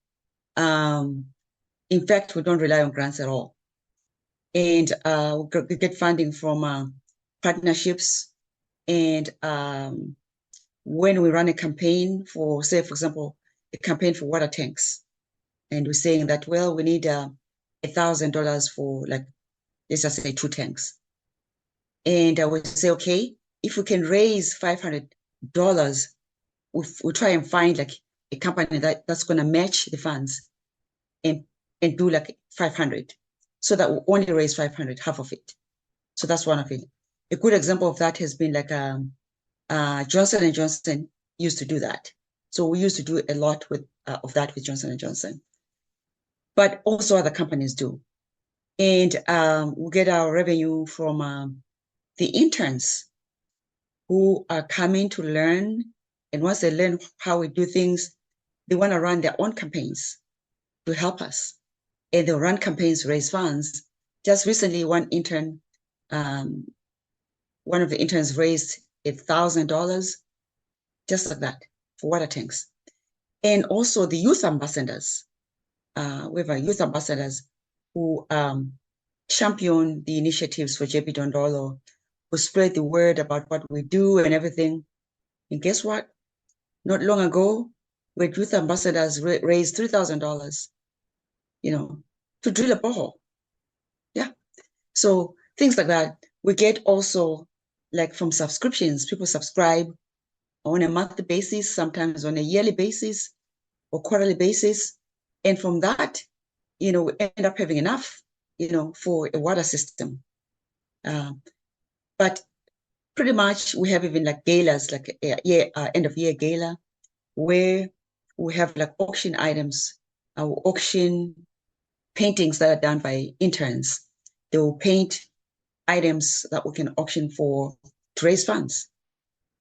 In fact, we don't rely on grants at all. And we get funding from partnerships. And when we run a campaign for, say, for example, a campaign for water tanks, and we're saying that, well, we need $1,000 for, like, let's just say 2 tanks. And we say, okay, if we can raise $500, we try and find like a company that's going to match the funds and do like 500, so that we only raise 500, half of it. So that's one of it. A good example of that has been like Johnson & Johnson used to do that. So we used to do a lot of that with Johnson & Johnson. But also other companies do. And we get our revenue from the interns who are coming to learn. And once they learn how we do things, they want to run their own campaigns to help us. And they'll run campaigns to raise funds. Just recently, one of the interns raised $1,000, just like that, for water tanks. And also the youth ambassadors. We have our youth ambassadors who champion the initiatives for JB Dondolo, who spread the word about what we do and everything. And guess what? Not long ago, we had youth ambassadors raised $3,000, to drill a borehole. Yeah. So things like that. We get also, like, from subscriptions. People subscribe on a monthly basis, sometimes on a yearly basis or quarterly basis. And from that, we end up having enough, for a water system. But pretty much we have even like galas, like end of year gala, where we have like auction items, auction paintings that are done by interns. They will paint items that we can auction for to raise funds.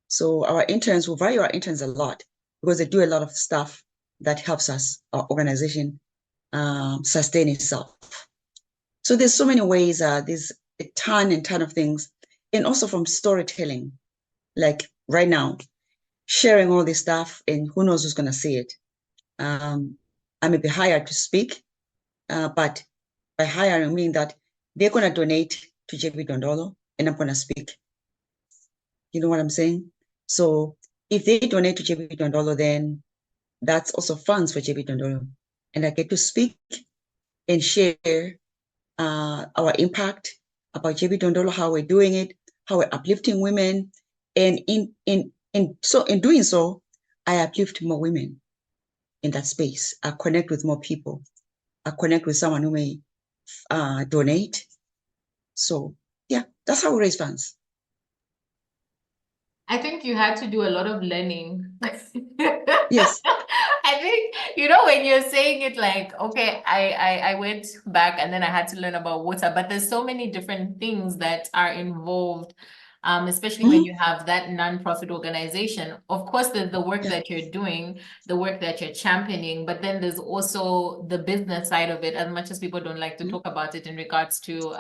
So our interns will value our interns a lot, because they do a lot of stuff that helps us, our organization, sustain itself. So there's so many ways, there's a ton of things. And also from storytelling, like right now, sharing all this stuff, and who knows who's going to see it. I may be hired to speak, but by hiring, I mean that they're going to donate to JB Dondolo, and I'm going to speak. You know what I'm saying? So if they donate to JB Dondolo, then that's also funds for JB Dondolo. And I get to speak and share our impact about JB Dondolo, how we're doing it, how we're uplifting women. And in doing so, I uplift more women in that space. I connect with more people. I connect with someone who may donate. So yeah, that's how we raise funds. I think you had to do a lot of learning. Yes. I think, when you're saying it, like, okay, I went back and then I had to learn about water, but there's so many different things that are involved, especially when you have that nonprofit organization. Of course, there's the work that you're doing, the work that you're championing, but then there's also the business side of it, as much as people don't like to talk about it in regards to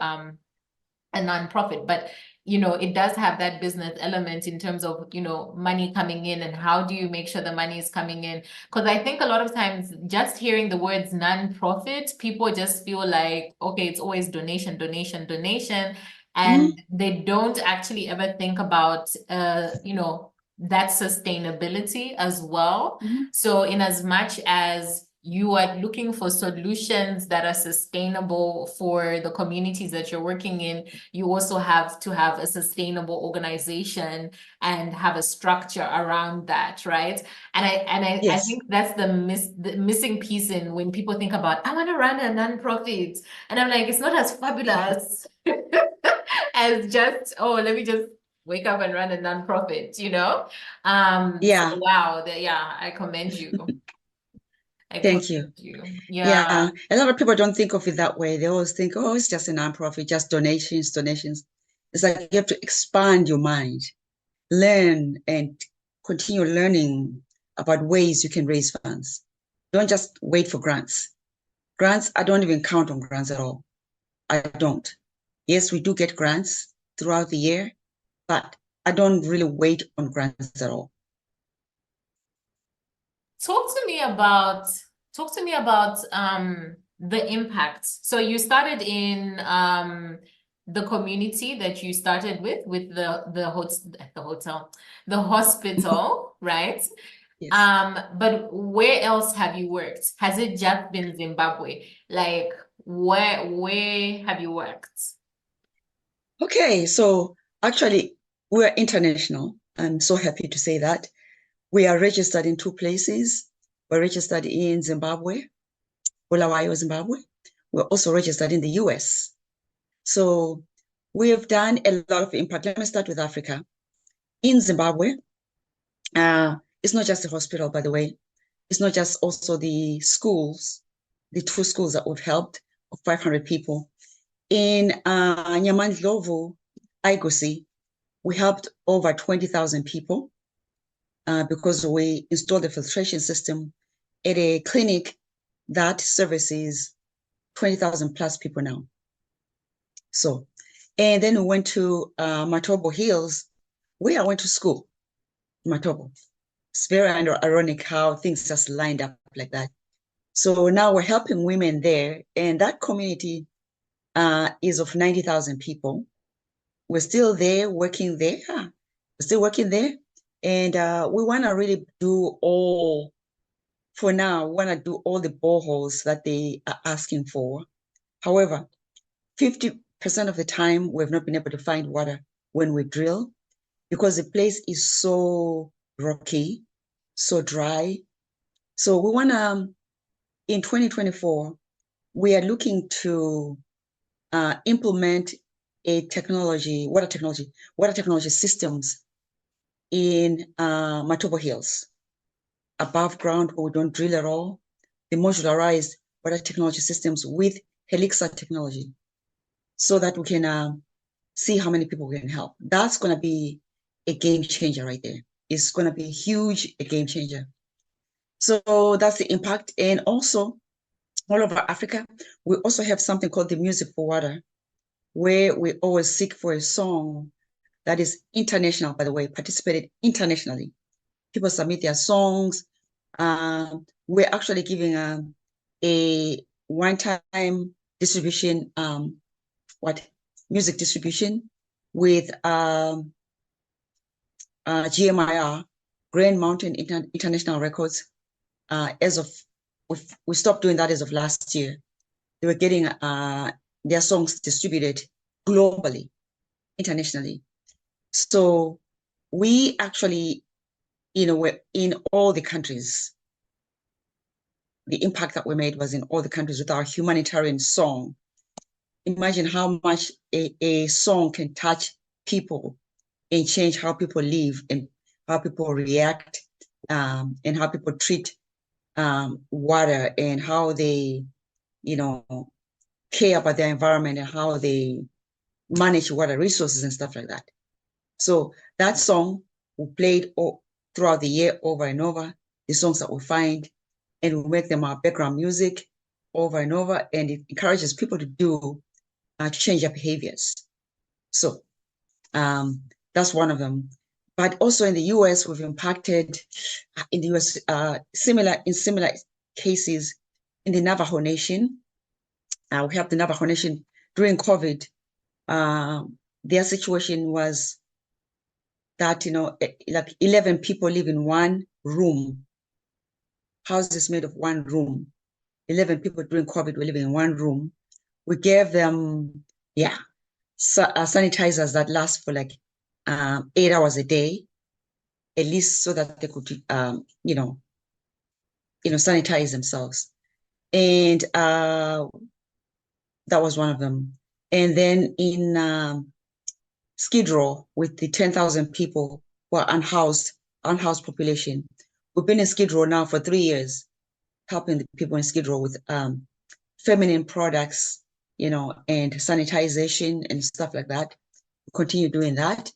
a nonprofit, but it does have that business element in terms of, money coming in, and how do you make sure the money is coming in? Because I think a lot of times just hearing the words nonprofit, people just feel like, okay, it's always donation, donation, donation. And they don't actually ever think about, that sustainability as well. So in as much as you are looking for solutions that are sustainable for the communities that you're working in, you also have to have a sustainable organization and have a structure around that, right? And I Yes. think that's the missing piece in when people think about, I want to run a nonprofit. And I'm like, it's not as fabulous as just, oh, let me just wake up and run a nonprofit, Yeah. So wow, I commend you. Thank you. Yeah. A lot of people don't think of it that way. They always think, oh, it's just a nonprofit, just donations. It's like you have to expand your mind, learn and continue learning about ways you can raise funds. Don't just wait for grants. Grants, I don't even count on grants at all. I don't. Yes, we do get grants throughout the year, but I don't really wait on grants at all. Talk to me about the impact. So you started in the community that you started with the hospital, right? Yes. But where else have you worked? Has it just been Zimbabwe? Like where have you worked? Okay, so actually we're international. I'm so happy to say that. We are registered in 2 places. We're registered in Zimbabwe, Bulawayo, Zimbabwe. We're also registered in the US. So we have done a lot of impact. Let me start with Africa. In Zimbabwe, it's not just the hospital, by the way. It's not just also the schools, the 2 schools that we've helped of 500 people. In Nyamandlovu, Igosi, we helped over 20,000 people because we installed a filtration system at a clinic that services 20,000 plus people now. So, and then we went to Matobo Hills, where I went to school, Matobo. It's very ironic how things just lined up like that. So now we're helping women there, and that community is of 90,000 people. We're still there, working there. We're still working there. And we want to really do all, for now, we want to do all the boreholes that they are asking for. However, 50% of the time, we've not been able to find water when we drill because the place is so rocky, so dry. So we want to, in 2024, we are looking to implement a technology, water technology systems in Matobo Hills, above ground where we don't drill at all, the modularized water technology systems with Helixa technology, so that we can see how many people we can help. That's going to be a game changer right there. It's going to be huge, a game changer. So that's the impact. And also, all over Africa, we also have something called the Music for Water, where we always seek for a song that is international, by the way, participated internationally. People submit their songs. We're actually giving a one-time distribution, music distribution with GMIR, Grand Mountain International Records. As of, we stopped doing that as of last year. They were getting their songs distributed globally, internationally. So we actually, we're in all the countries. The impact that we made was in all the countries with our humanitarian song. Imagine how much a song can touch people and change how people live and how people react, and how people treat water, and how they, care about their environment and how they manage water resources and stuff like that. So that song we played throughout the year over and over, the songs that we find, and we make them our background music over and over, and it encourages people to change their behaviors. So that's one of them. But also in the US, we've impacted in the US, similar cases in the Navajo Nation. We have the Navajo Nation during COVID. Their situation was that, like 11 people live in one room. Houses made of one room. 11 people during COVID were living in one room. We gave them, sanitizers that last for like 8 hours a day, at least so that they could, sanitize themselves. And that was one of them. And then in Skid Row, with the 10,000 people who are unhoused population, we've been in Skid Row now for 3 years, helping the people in Skid Row with feminine products, and sanitization and stuff like that. We continue doing that.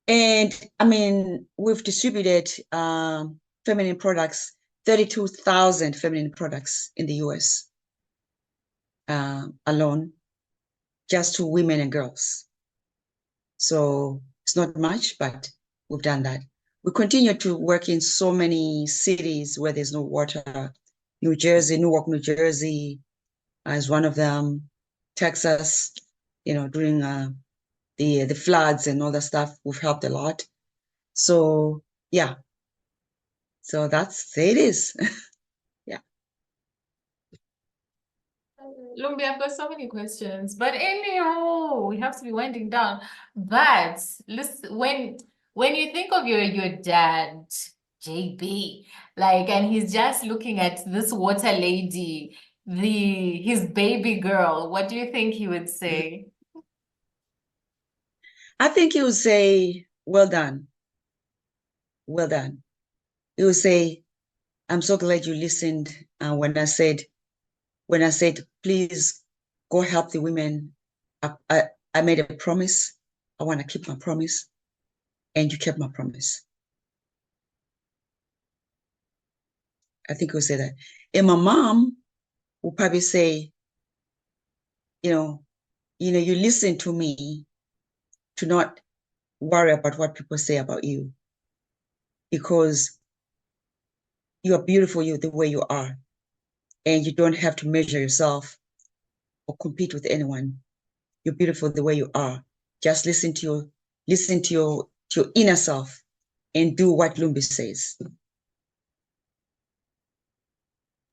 And I mean, we've distributed feminine products, 32,000 feminine products in the US alone, just to women and girls. So it's not much, but we've done that. We continue to work in so many cities where there's no water. New Jersey, Newark, New Jersey is one of them. Texas, during the floods and all that stuff, we've helped a lot. So yeah, so it is. Yeah. Lumbi, I've got so many questions, but anyhow, we have to be winding down. But listen, when you think of your dad, JB, and he's just looking at this water lady, his baby girl, what do you think he would say? I think he would say, well done. Well done. He would say, I'm so glad you listened when I said, please go help the women. I made a promise. I want to keep my promise. And you kept my promise. I think we'll say that. And my mom will probably say, you listen to me to not worry about what people say about you, because you are beautiful the way you are, and you don't have to measure yourself or compete with anyone. You're beautiful the way you are. Just listen to your inner self and do what Lumbie says.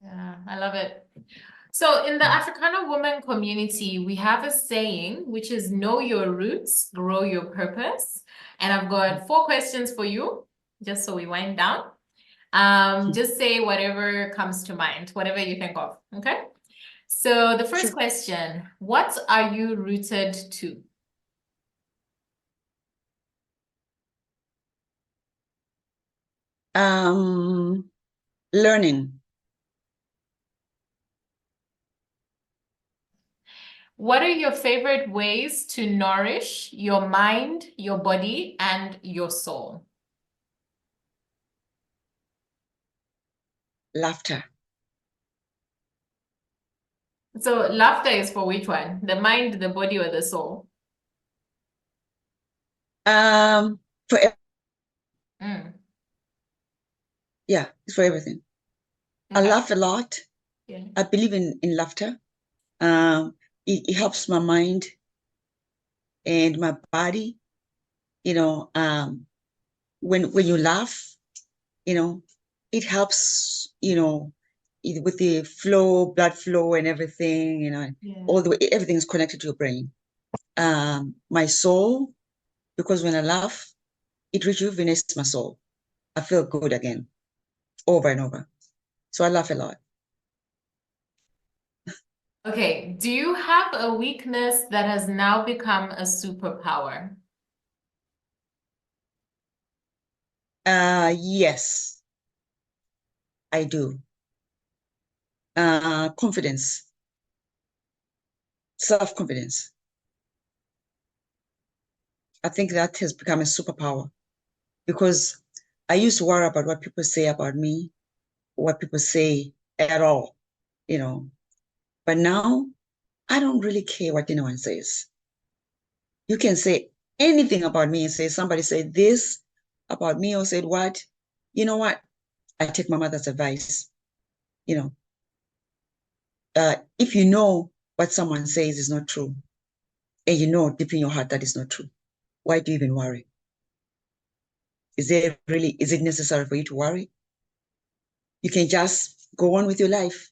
Yeah, I love it. So in the Africana woman community, we have a saying, which is know your roots, grow your purpose. And I've got 4 questions for you, just so we wind down. Just say whatever comes to mind, whatever you think of, okay? So the first question, what are you rooted to? Learning. What are your favorite ways to nourish your mind, your body, and your soul? Laughter. So laughter is for which one? The mind, the body, or the soul? For Mm. Yeah, it's for everything. Okay. I laugh a lot. Yeah. I believe in laughter. It helps my mind and my body. When you laugh, it helps, with the blood flow and everything, Yeah. all the way, everything is connected to your brain. My soul, because when I laugh, it rejuvenates my soul. I feel good again, over and over. So I laugh a lot. Okay, do you have a weakness that has now become a superpower? Yes, I do. Confidence, self-confidence. I think that has become a superpower, because I used to worry about what people say about me, what people say at all, But now I don't really care what anyone says. You can say anything about me and say somebody said this about me or said what. You know what? I take my mother's advice. If you know what someone says is not true, and you know deep in your heart that is not true, why do you even worry? Is it necessary for you to worry? You can just go on with your life.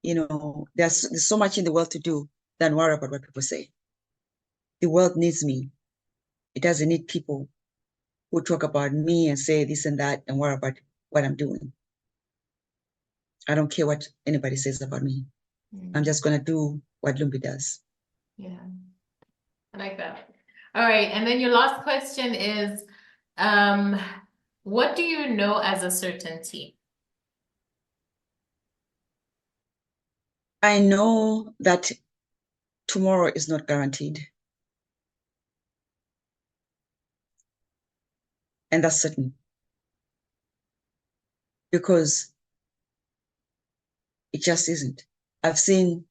There's so much in the world to do than worry about what people say. The world needs me. It doesn't need people who talk about me and say this and that and worry about what I'm doing. I don't care what anybody says about me. I'm just going to do what Lumbie does. Yeah, I like that. All right, and then your last question is, what do you know as a certainty? I know that tomorrow is not guaranteed. And that's certain. Because it just isn't. I've seen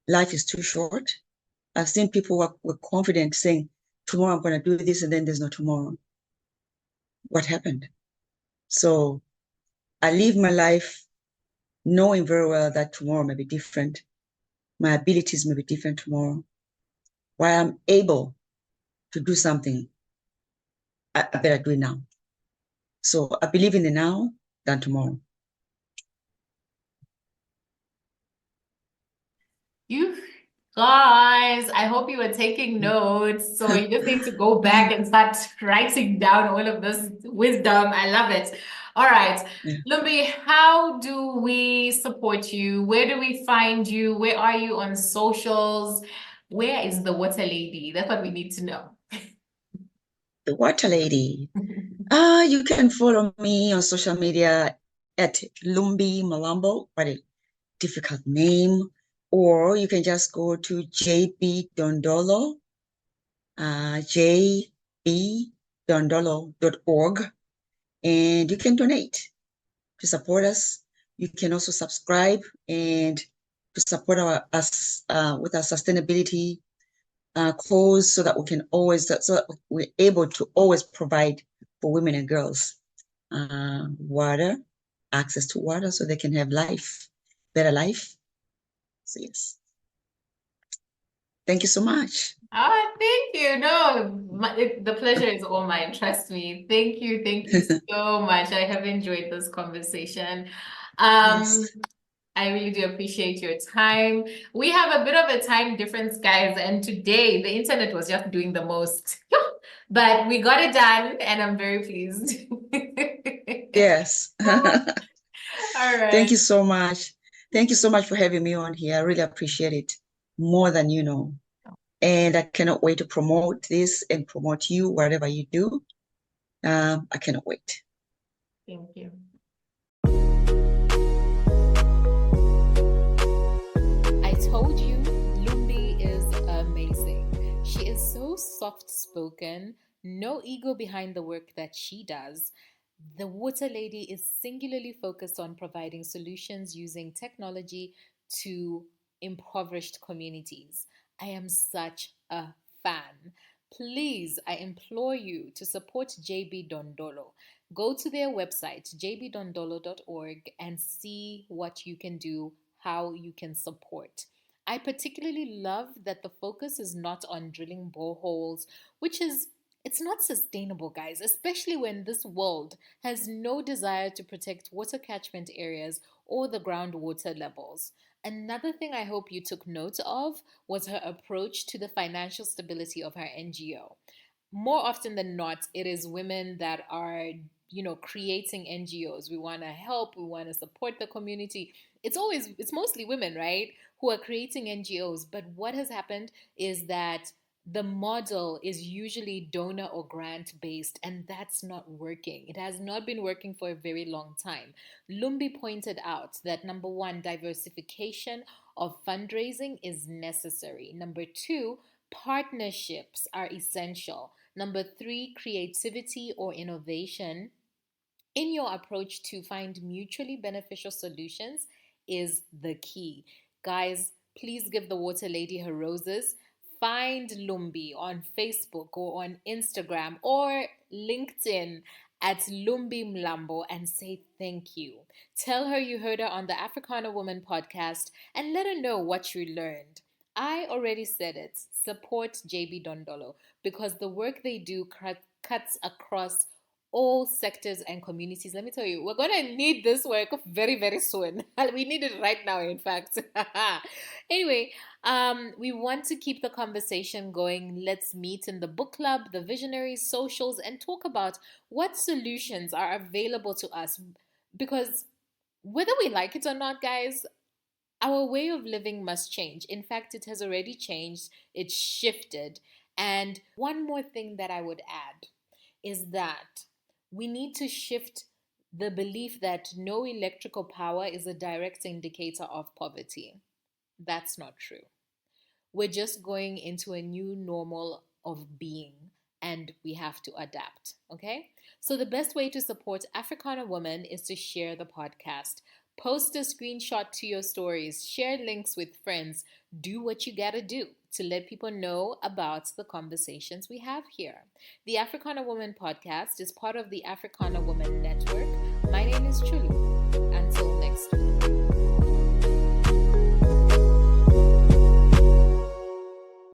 life is too short. I've seen people who were confident saying, tomorrow I'm going to do this, and then there's no tomorrow. What happened? So I live my life knowing very well that tomorrow may be different. My abilities may be different tomorrow. While I'm able to do something, I better do it now. So I believe in the now than tomorrow. You guys, I hope you were taking notes. So you just need to go back and start writing down all of this wisdom. I love it. All right. Yeah. Lumbie, how do we support you? Where do we find you? Where are you on socials? Where is the water lady? That's what we need to know. The water lady. You can follow me on social media at Lumbie Mlambo, what a difficult name, or you can just go to JB Dondolo, jbdondolo.org, and you can donate to support us. You can also subscribe and to support us with our sustainability cause, so that we can always, so that we're able to always provide for women and girls water, access to water, so they can have better life. So yes. Thank you so much. Thank you. No, the pleasure is all mine. Trust me. Thank you. Thank you so much. I have enjoyed this conversation. Yes. I really do appreciate your time. We have a bit of a time difference, guys, and today the internet was just doing the most. But we got it done, and I'm very pleased. Yes. All right. Thank you so much. Thank you so much for having me on here. I really appreciate it more than you know. And I cannot wait to promote this and promote you, whatever you do. I cannot wait. Thank you. I told you, Lumbie is amazing. She is so soft-spoken, no ego behind the work that she does. The Water Lady is singularly focused on providing solutions using technology to impoverished communities. I am such a fan. Please, I implore you to support JB Dondolo. Go to their website, jbdondolo.org, and see what you can do, how you can support. I particularly love that the focus is not on drilling boreholes, which is it's not sustainable, guys, especially when this world has no desire to protect water catchment areas or the groundwater levels. Another thing I hope you took note of was her approach to the financial stability of her NGO. More often than not, it is women that are, creating NGOs. We want to help, we want to support the community. It's mostly women, right, who are creating NGOs. But what has happened is that the model is usually donor or grant based, and that's not working. It has not been working for a very long time. Lumbie pointed out that number one, diversification of fundraising is necessary. Number two, partnerships are essential. Number three, creativity or innovation in your approach to find mutually beneficial solutions is the key. Guys, please give the Water Lady her roses. find Lumbie on Facebook or on Instagram or LinkedIn at Lumbie Mlambo and say thank you. Tell her you heard her on the Africana Woman podcast and let her know what you learned. I already said it. Support JB Dondolo because the work they do cuts across all sectors and communities. Let me tell you, we're going to need this work very, very soon. We need it right now, in fact. Anyway, we want to keep the conversation going. Let's meet in the book club, the visionaries, socials, and talk about what solutions are available to us. Because whether we like it or not, guys, our way of living must change. In fact, it has already changed, it's shifted. And one more thing that I would add is that we need to shift the belief that no electrical power is a direct indicator of poverty. That's not true. We're just going into a new normal of being and we have to adapt, okay? So the best way to support Africana Woman is to share the podcast. Post a screenshot to your stories, share links with friends, do what you gotta do to let people know about the conversations we have here. The Africana Woman podcast is part of the Africana Woman Network. My name is Chulu.